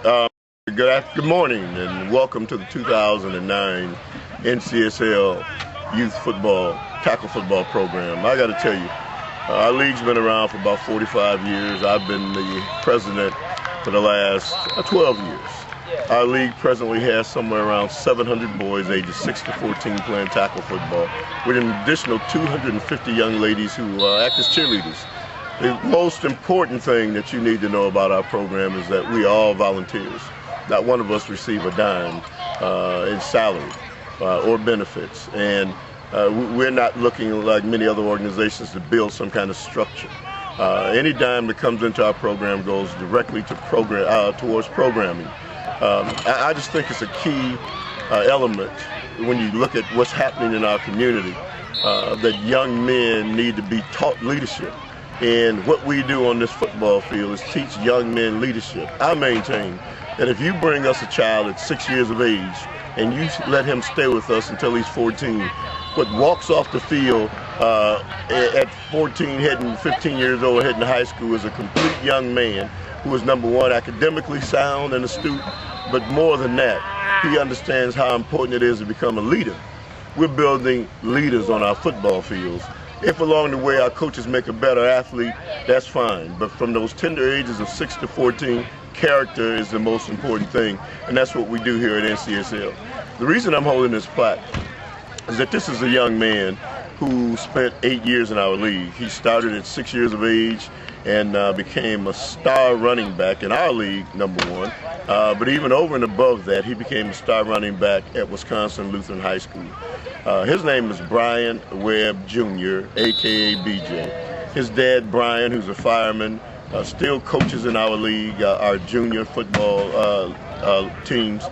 Uh, good morning and welcome to the 2009 NCSL Youth Football, Tackle Football Program. I got to tell you, our league's been around for about 45 years. I've been the president for the last 12 years. Our league presently has somewhere around 700 boys ages 6 to 14 playing tackle football, with an additional 250 young ladies who act as cheerleaders. The most important thing that you need to know about our program is that we are all volunteers. Not one of us receive a dime in salary or benefits. And we're not looking like many other organizations to build some kind of structure. Any dime that comes into our program goes directly to towards programming. I just think it's a key element when you look at what's happening in our community, that young men need to be taught leadership. And what we do on this football field is teach young men leadership. I maintain that if you bring us a child at 6 years of age and you let him stay with us until he's 14, but walks off the field at 14, heading 15 years old, heading to high school, is a complete young man who is, number one, academically sound and astute, but more than that, he understands how important it is to become a leader. We're building leaders on our football fields. If along the way our coaches make a better athlete, that's fine. But from those tender ages of 6 to 14, character is the most important thing, and that's what we do here at NCSL. The reason I'm holding this plaque is that this is a young man who spent 8 years in our league. He started at 6 years of age and became a star running back in our league, number one. But even over and above that, he became a star running back at Wisconsin Lutheran High School. His name is Brian Webb Jr., a.k.a. BJ. His dad, Brian, who's a fireman, still coaches in our league, our junior football teams,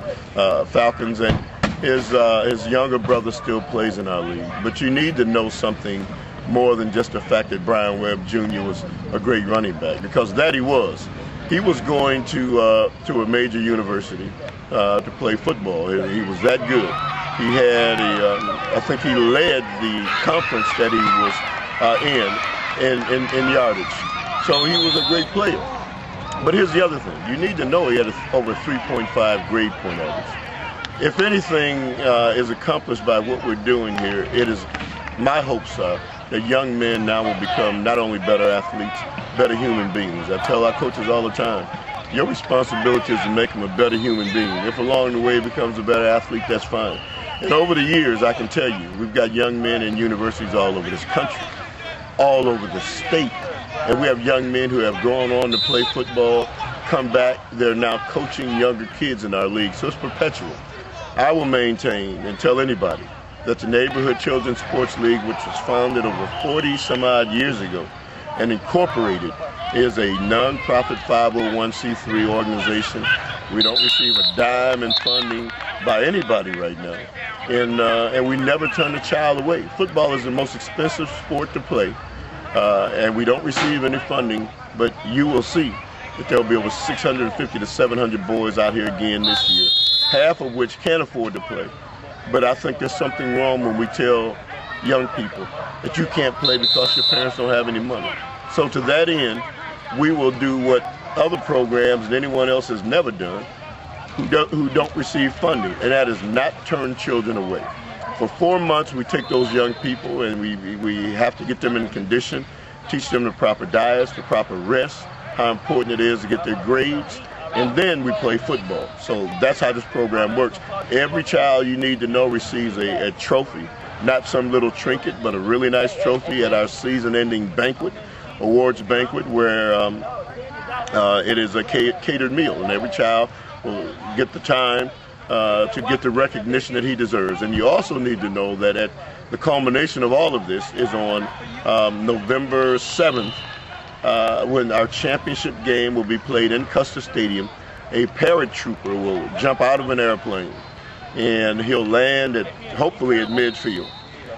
Falcons, and his younger brother still plays in our league. But you need to know something more than just the fact that Brian Webb Jr. was a great running back, because that he was. He was going to a major university to play football. He was that good. He had I think he led the conference that he was in yardage. So he was a great player. But here's the other thing. You need to know he had over 3.5 grade point average. If anything is accomplished by what we're doing here, it is, my hopes are that young men now will become not only better athletes, better human beings. I tell our coaches all the time, your responsibility is to make them a better human being. If along the way he becomes a better athlete, that's fine. And over the years, I can tell you, we've got young men in universities all over this country, all over the state. And we have young men who have gone on to play football, come back, they're now coaching younger kids in our league. So it's perpetual. I will maintain and tell anybody that the Neighborhood Children's Sports League, which was founded over 40 some odd years ago and incorporated, is a non-profit 501c3 organization. We don't receive a dime in funding by anybody right now. And we never turn a child away. Football is the most expensive sport to play, and we don't receive any funding, but you will see that there will be over 650 to 700 boys out here again this year, half of which can't afford to play. But I think there's something wrong when we tell young people that you can't play because your parents don't have any money. So to that end, we will do what other programs and anyone else has never done who don't receive funding, and that is not turn children away. For 4 months, we take those young people and we have to get them in condition, teach them the proper diets, the proper rest, how important it is to get their grades, and then we play football. So that's how this program works. Every child, you need to know, receives a trophy, not some little trinket, but a really nice trophy at our season-ending banquet, awards banquet, where it is a catered meal, and every child will get the time to get the recognition that he deserves. And you also need to know that at the culmination of all of this is on November 7th, when our championship game will be played in Custer Stadium. A paratrooper will jump out of an airplane and he'll land hopefully at midfield,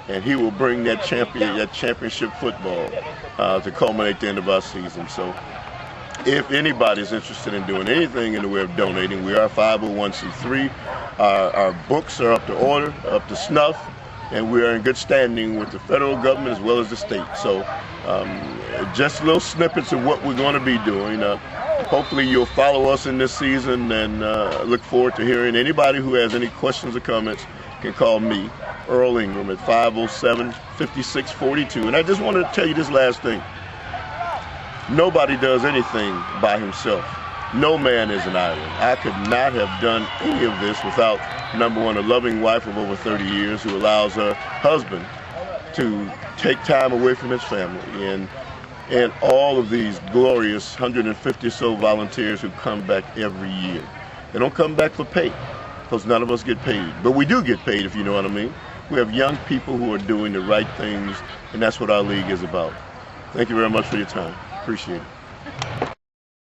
and he will bring that championship football to culminate the end of our season. So if anybody's interested in doing anything in the way of donating, we are 501c3. Our books are up to order, up to snuff, and we are in good standing with the federal government as well as the state. So just little snippets of what we're going to be doing. hopefully you'll follow us in this season, and look forward to hearing anybody who has any questions or comments can call me, Earl Ingram, at 507-5642. And I just wanted to tell you this last thing. Nobody does anything by himself. No man is an island. I could not have done any of this without, number one, a loving wife of over 30 years who allows her husband to take time away from his family, and all of these glorious 150 or so volunteers who come back every year. They don't come back for pay, because none of us get paid. But we do get paid, if you know what I mean. We have young people who are doing the right things, and that's what our league is about. Thank you very much for your time. Appreciate it.